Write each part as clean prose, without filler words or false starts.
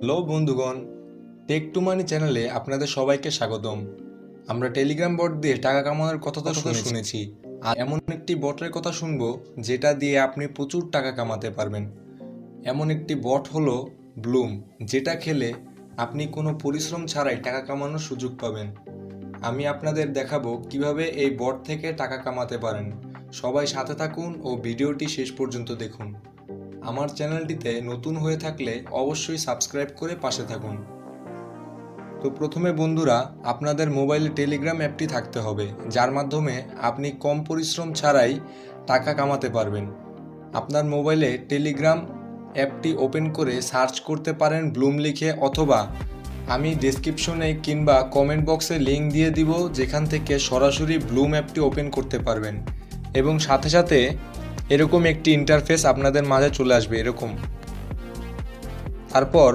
Hello বন্ধুগণ, take to money চ্যানেলে আপনাদের সবাইকে স্বাগতম। আমরা টেলিগ্রাম বট দিয়ে টাকা কামানোর কথা তো শুনেছি, আর এমন একটি বটের কথা শুনবো যেটা দিয়ে আপনি প্রচুর টাকা কামাতে পারবেন। এমন একটি বট হলো ব্লুম, যেটা খেলে আপনি কোনো পরিশ্রম ছাড়াই টাকা কামানোর সুযোগ পাবেন। আমি আপনাদের দেখাবো কিভাবে এই বট থেকে টাকা কামাতে পারেন। সবাই সাথে থাকুন ও ভিডিওটি শেষ পর্যন্ত দেখুন। আমার চ্যানেলটিতে নতুন হয়ে থাকলে অবশ্যই সাবস্ক্রাইব করে পাশে থাকুন। তো প্রথমে বন্ধুরা, আপনাদের মোবাইলে টেলিগ্রাম অ্যাপটি থাকতে হবে, যার মাধ্যমে আপনি কম পরিশ্রম ছাড়াই টাকা কামাতে পারবেন। আপনার মোবাইলে টেলিগ্রাম অ্যাপটি ওপেন করে সার্চ করতে পারেন ব্লুম লিখে, অথবা আমি ডেসক্রিপশনে কিংবা কমেন্ট বক্সে লিঙ্ক দিয়ে দিব, যেখান থেকে সরাসরি ব্লুম অ্যাপটি ওপেন করতে পারবেন। এবং সাথে সাথে এরকম একটি ইন্টারফেস আপনাদের মাঝে চলে আসবে এরকম। তারপর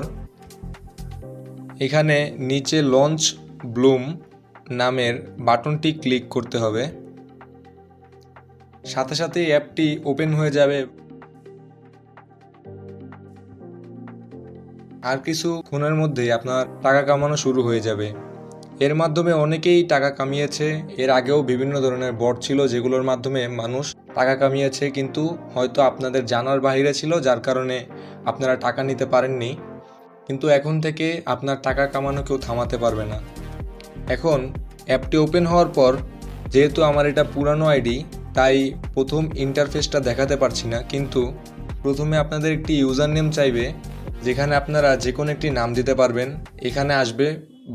এখানে নিচে লঞ্চ ব্লুম নামের বাটনটি ক্লিক করতে হবে। সাথে সাথে অ্যাপটি ওপেন হয়ে যাবে। আর কিছুক্ষণের মধ্যেই আপনার টাকা কামানো শুরু হয়ে যাবে। এর মাধ্যমে অনেকেই টাকা কামিয়েছে। এর আগেও বিভিন্ন ধরনের বট ছিল যেগুলোর মাধ্যমে মানুষ টাকা কামিয়েছে, কিন্তু হয়তো আপনাদের জানার বাইরে ছিল, যার কারণে আপনারা টাকা নিতে পারেননি। কিন্তু এখন থেকে আপনার টাকা কামানো কেউ থামাতে পারবে না। এখন অ্যাপটি ওপেন হওয়ার পর, যেহেতু আমার এটা পুরানো আইডি, তাই প্রথম ইন্টারফেসটা দেখাতে পারছি না, কিন্তু প্রথমে আপনাদের একটি ইউজার নেম চাইবে, যেখানে আপনারা যে কোনো একটি নাম দিতে পারবেন। এখানে আসবে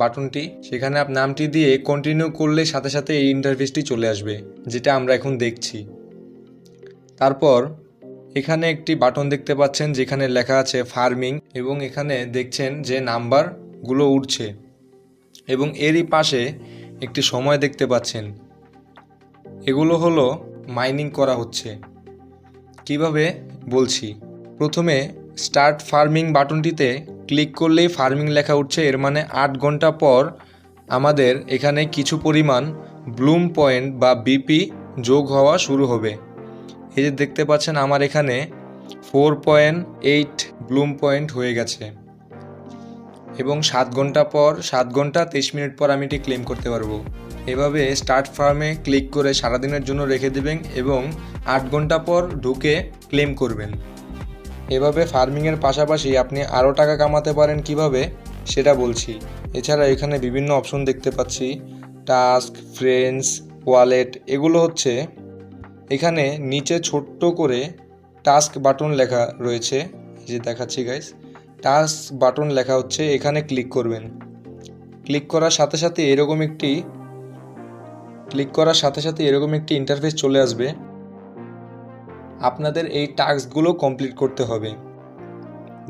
বাটনটি, সেখানে নামটি দিয়ে কন্টিনিউ করলে সাথে সাথে এই ইন্টারফেসটি চলে আসবে, যেটা আমরা এখন দেখছি। তারপর এখানে একটি বাটন দেখতে পাচ্ছেন যেখানে লেখা আছে ফার্মিং, এবং এখানে দেখছেন যে নাম্বারগুলো উঠছে, এবং এরই পাশে একটি সময় দেখতে পাচ্ছেন। এগুলো হলো মাইনিং করা হচ্ছে। কিভাবে বলছি। প্রথমে স্টার্ট ফার্মিং বাটনটিতে ক্লিক করলেই ফার্মিং লেখা উঠছে, এর মানে 8 ঘন্টা পর আমাদের এখানে কিছু পরিমাণ ব্লুম পয়েন্ট বা বিপি যোগ হওয়া শুরু হবে। এই যে দেখতে পাচ্ছেন আমার এখানে 4.8 ব্লুম পয়েন্ট হয়ে গেছে, এবং 7 ঘন্টা পর 7 ঘন্টা 23 মিনিট পর আমি এটি ক্লেম করতে পারবো। এভাবে স্টার্ট ফার্মে ক্লিক করে সারাদিনের জন্য রেখে দেবেন এবং 8 ঘন্টা পর ঢুকে ক্লেম করবেন। এভাবে ফার্মিংয়ের পাশাপাশি আপনি আরও টাকা কামাতে পারেন কিভাবে সেটা বলছি। এছাড়া এখানে বিভিন্ন অপশন দেখতে পাচ্ছি, টাস্ক, ফ্রেন্ডস, ওয়ালেট। এগুলো হচ্ছে এখানে নিচে ছোট্ট করে টাস্ক বাটন লেখা রয়েছে, এই যে দেখাচ্ছি গাইস, টাস্ক বাটন লেখা হচ্ছে, এখানে ক্লিক করবেন। ক্লিক করার সাথে সাথে এরকম একটি ইন্টারফেস চলে আসবে। আপনাদের এই টাস্কগুলো কমপ্লিট করতে হবে।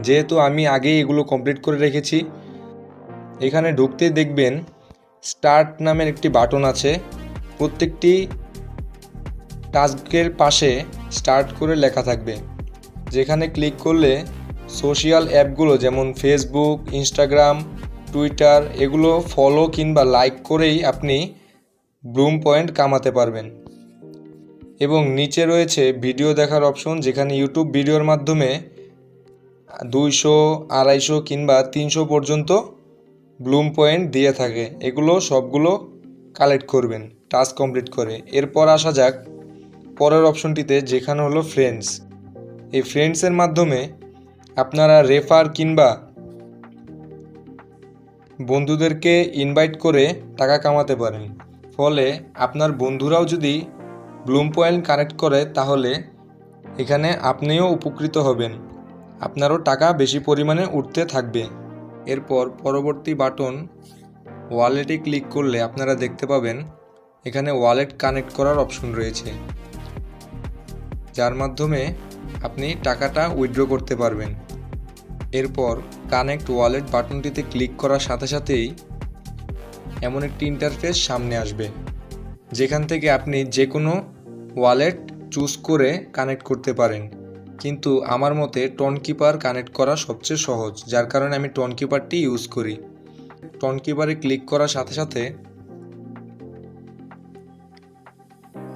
যেহেতু আমি আগেই এগুলো কমপ্লিট করে রেখেছি, এখানে ঢুকতেই দেখবেন স্টার্ট নামের একটি বাটন আছে। প্রত্যেকটি টাস্কের পাশে স্টার্ট করে লেখা থাকবে, যেখানে ক্লিক করলে সোশ্যাল অ্যাপগুলো যেমন ফেসবুক, ইনস্টাগ্রাম, টুইটার, এগুলো ফলো কিংবা লাইক করেই আপনি ব্লুম পয়েন্ট কামাতে পারবেন। এবং নিচে রয়েছে ভিডিও দেখার অপশন, যেখানে ইউটিউব ভিডিওর মাধ্যমে 200, 250 কিংবা 300 পর্যন্ত ব্লুম পয়েন্ট দিয়ে থাকে। এগুলো সবগুলো কালেক্ট করবেন টাস্ক কমপ্লিট করে। এরপর আসা যাক পরের অপশনটিতে, যেখানে হলো ফ্রেন্ডস। এই ফ্রেন্ডসের মাধ্যমে আপনারা রেফার কিংবা বন্ধুদেরকে ইনভাইট করে টাকা কামাতে পারেন। ফলে আপনার বন্ধুরাও যদি ব্লুম পয়েন্ট কানেক্ট করে, তাহলে এখানে আপনিও উপকৃত হবেন, আপনারও টাকা বেশি পরিমাণে উঠতে থাকবে। এরপর পরবর্তী বাটন ওয়ালেটে ক্লিক করলে আপনারা দেখতে পাবেন এখানে ওয়ালেট কানেক্ট করার অপশন রয়েছে, যার মাধ্যমে আপনি টাকাটা উইথড্র করতে পারবেন। এরপর কানেক্ট ওয়ালেট বাটনটিতে ক্লিক করার সাথে সাথেই এমন একটি ইন্টারফেস সামনে আসবে, যেখান থেকে আপনি যে কোনো ওয়ালেট চুজ করে কানেক্ট করতে পারেন। কিন্তু আমার মতে টোনকিপার কানেক্ট করা সবচেয়ে সহজ, যার কারণে আমি টোনকিপারটি ইউজ করি। টোনকিপারে ক্লিক করার সাথে সাথে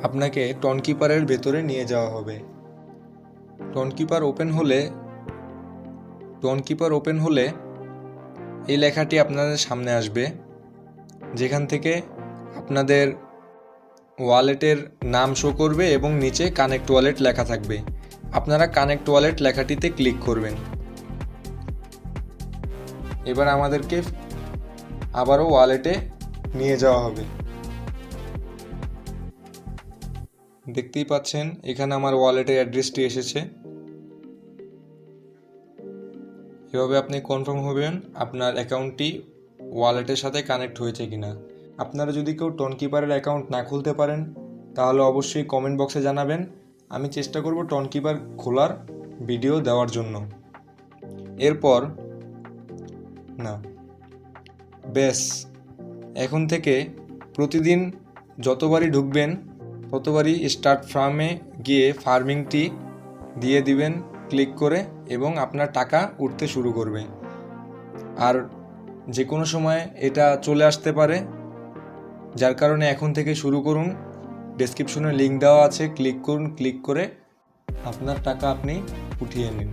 আপনাকে টোনকিপারের ভেতরে নিয়ে যাওয়া হবে। টোনকিপার ওপেন হলে এই লেখাটি আপনাদের সামনে আসবে, যেখান থেকে আপনাদের ওয়ালেটের নাম শো করবে এবং নিচে কানেক্ট ওয়ালেট লেখা থাকবে। আপনারা কানেক্ট ওয়ালেট লেখাটিতে ক্লিক করবেন। এবার আমাদেরকে আবারও ওয়ালেটে নিয়ে যাওয়া হবে। দেখতেই পাচ্ছেন এখানে আমার ওয়ালেটের অ্যাড্রেসটি এসেছে। এভাবে আপনি কনফার্ম হবেন আপনার অ্যাকাউন্টটি ওয়ালেটের সাথে কানেক্ট হয়েছে কিনা। আপনারা যদি কেউ টোনকিপারের অ্যাকাউন্ট না খুলতে পারেন তাহলে অবশ্যই কমেন্ট বক্সে জানাবেন, আমি চেষ্টা করব টোনকিপার খোলার ভিডিও দেওয়ার জন্য। এরপর ব্যাস, এখন থেকে প্রতিদিন যতবারই ঢুকবেন ততবারই স্টার্ট ফার্মে গিয়ে ফার্মিংটি দিয়ে দিবেন ক্লিক করে, এবং আপনার টাকা উঠতে শুরু করবে। আর যে কোনো সময় এটা চলে আসতে পারে, যার কারণে এখন থেকে শুরু করুন। ডেসক্রিপশনে লিঙ্ক দেওয়া আছে, ক্লিক করুন, ক্লিক করে আপনার টাকা আপনি উঠিয়ে নিন।